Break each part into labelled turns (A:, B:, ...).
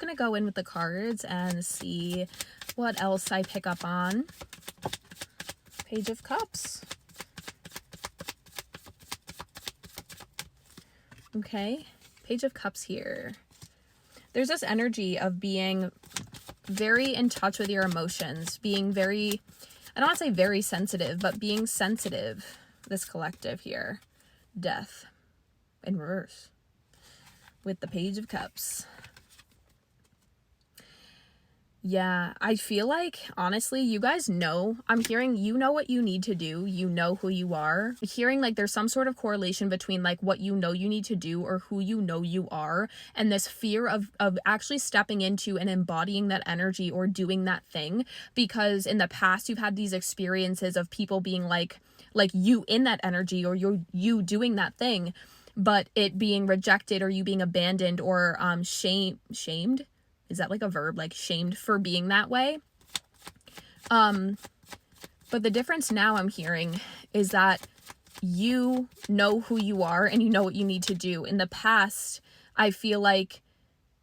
A: Gonna go in with the cards and see what else I pick up on. Page of Cups. Okay, Page of Cups here. There's this energy of being very in touch with your emotions, being very, I don't want to say very sensitive, but being sensitive. This collective here. Death in reverse with the Page of Cups. Yeah, I feel like, honestly, you guys know, I'm hearing you know what you need to do. You know who you are. Hearing like there's some sort of correlation between like what you know you need to do or who you know you are and this fear of actually stepping into and embodying that energy or doing that thing. Because in the past, you've had these experiences of people being like you in that energy or you doing that thing, but it being rejected or you being abandoned or shamed. Is that like a verb? Like shamed for being that way? But the difference now I'm hearing is that you know who you are and you know what you need to do. In the past, I feel like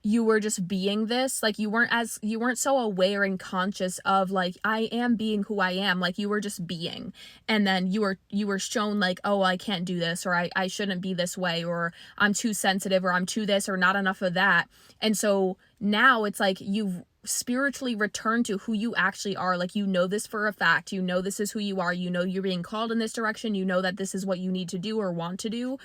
A: you were just being this, like you weren't so aware and conscious of like, I am being who I am. Like you were just being, and then you were shown like, oh, I can't do this, or I shouldn't be this way, or I'm too sensitive, or I'm too this, or not enough of that. And so now it's like you've spiritually returned to who you actually are. Like, you know this for a fact, you know this is who you are, you know you're being called in this direction, you know that this is what you need to do or want to do.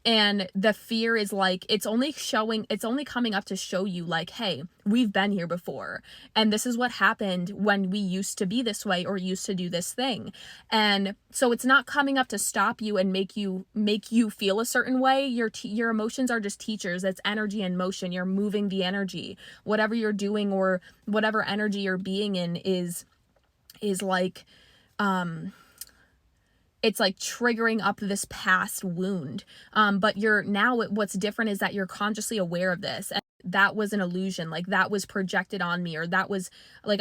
A: And the fear is like, it's only coming up to show you like, hey, we've been here before. And this is what happened when we used to be this way or used to do this thing. And so it's not coming up to stop you and make you feel a certain way. Your emotions are just teachers. It's energy and motion. You're moving the energy. Whatever you're doing or whatever energy you're being in is like, it's like triggering up this past wound. But what's different is that you're consciously aware of this. And that was an illusion. Like that was projected on me, or that was like,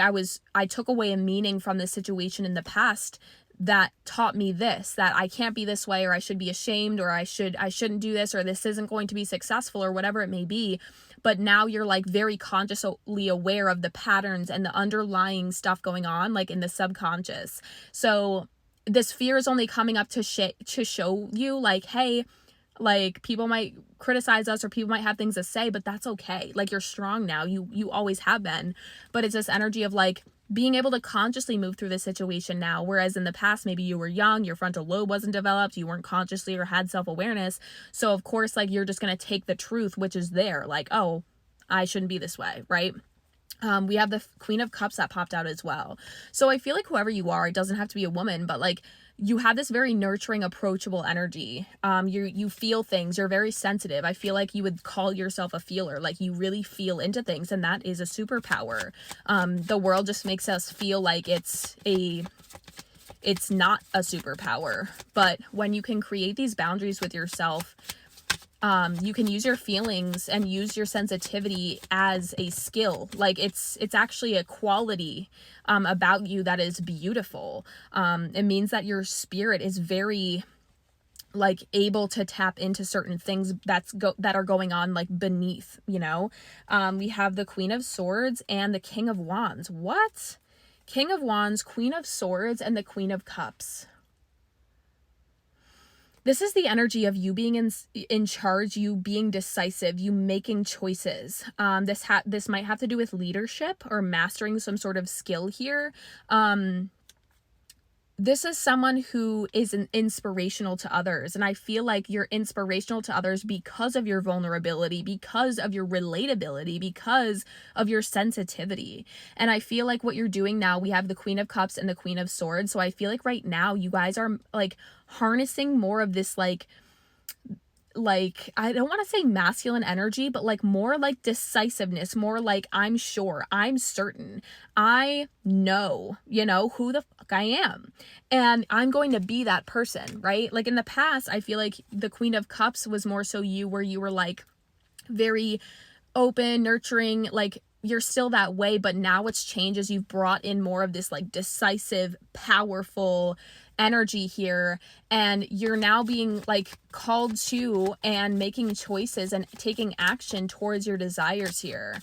A: I took away a meaning from this situation in the past that taught me this, that I can't be this way, or I should be ashamed, or I shouldn't do this, or this isn't going to be successful, or whatever it may be. But now you're like very consciously aware of the patterns and the underlying stuff going on, like in the subconscious. So this fear is only coming up to show you like, hey, like people might criticize us or people might have things to say, but that's okay. Like you're strong now. You always have been. But it's this energy of like being able to consciously move through this situation now. Whereas in the past, maybe you were young, your frontal lobe wasn't developed, you weren't consciously or had self-awareness. So of course, like you're just going to take the truth, which is there. Like, oh, I shouldn't be this way, right? We have the Queen of Cups that popped out as well. So I feel like whoever you are, it doesn't have to be a woman, but like you have this very nurturing, approachable energy. You feel things. You're very sensitive. I feel like you would call yourself a feeler. Like you really feel into things, and that is a superpower. The world just makes us feel like it's not a superpower. But when you can create these boundaries with yourself, you can use your feelings and use your sensitivity as a skill. Like it's actually a quality about you that is beautiful. It means that your spirit is very like able to tap into certain things that are going on like beneath, you know. We have the Queen of Swords and the King of Wands. What? King of Wands, Queen of Swords, and the Queen of Cups. This is the energy of you being in charge, you being decisive, you making choices. This might have to do with leadership or mastering some sort of skill here. This is someone who is inspirational to others. And I feel like you're inspirational to others because of your vulnerability, because of your relatability, because of your sensitivity. And I feel like what you're doing now, we have the Queen of Cups and the Queen of Swords. So I feel like right now you guys are like harnessing more of this like I don't want to say masculine energy, but like more like decisiveness, more like I'm sure, I'm certain, I know, you know, who the fuck I am, and I'm going to be that person, right? Like in the past, I feel like the Queen of Cups was more so you, where you were like very open, nurturing, like you're still that way, but now what's changed is you've brought in more of this like decisive, powerful energy here, and you're now being like called to and making choices and taking action towards your desires here,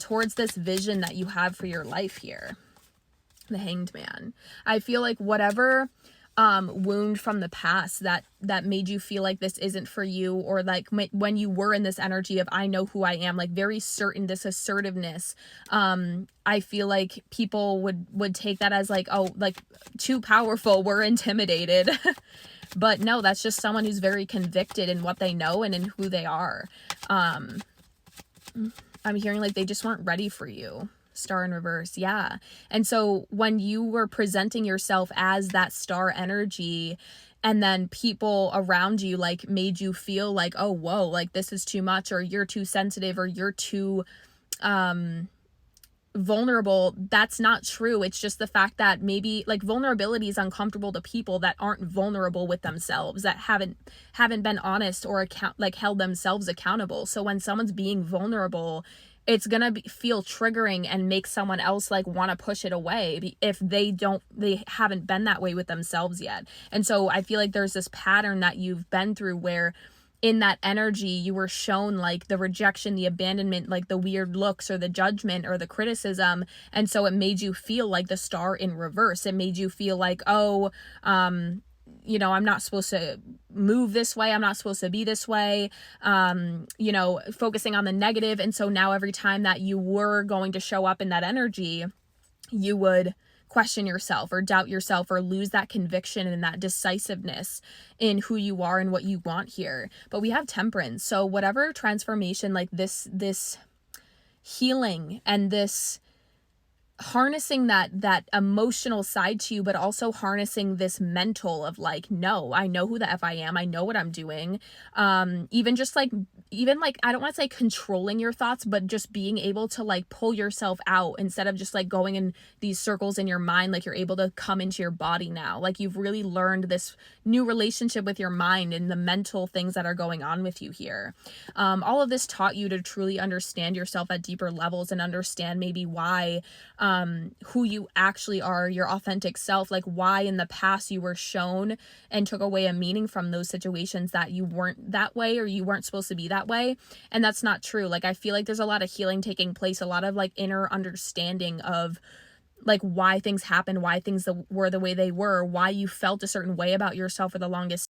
A: towards this vision that you have for your life here. The Hanged Man. I feel like whatever wound from the past that made you feel like this isn't for you, or like when you were in this energy of I know who I am, like very certain, this assertiveness, I feel like people would take that as like, oh, like too powerful, we're intimidated. But no, that's just someone who's very convicted in what they know and in who they are. I'm hearing like they just weren't ready for you. Star in reverse. Yeah. And so when you were presenting yourself as that star energy, and then people around you like made you feel like, oh, whoa, like this is too much, or you're too sensitive, or you're too vulnerable, that's not true. It's just the fact that maybe like vulnerability is uncomfortable to people that aren't vulnerable with themselves, that haven't been honest or held themselves accountable. So when someone's being vulnerable, it's gonna feel triggering and make someone else like want to push it away if they haven't been that way with themselves yet. And so I feel like there's this pattern that you've been through where in that energy you were shown like the rejection, the abandonment, like the weird looks or the judgment or the criticism, and so it made you feel like the star in reverse. It made you feel like, oh, you know, I'm not supposed to move this way, I'm not supposed to be this way, you know, focusing on the negative. And so now every time that you were going to show up in that energy, you would question yourself or doubt yourself or lose that conviction and that decisiveness in who you are and what you want here. But we have Temperance. So whatever transformation, like this healing and this harnessing that emotional side to you, but also harnessing this mental of like, no, I know who the F I am, I know what I'm doing. Even I don't want to say controlling your thoughts, but just being able to like pull yourself out instead of just like going in these circles in your mind. Like you're able to come into your body now. Like you've really learned this new relationship with your mind and the mental things that are going on with you here. All of this taught you to truly understand yourself at deeper levels and understand maybe why who you actually are, your authentic self, like why in the past you were shown and took away a meaning from those situations that you weren't that way or you weren't supposed to be that way. And that's not true. Like I feel like there's a lot of healing taking place, a lot of like inner understanding of like why things happened, why things were the way they were, why you felt a certain way about yourself for the longest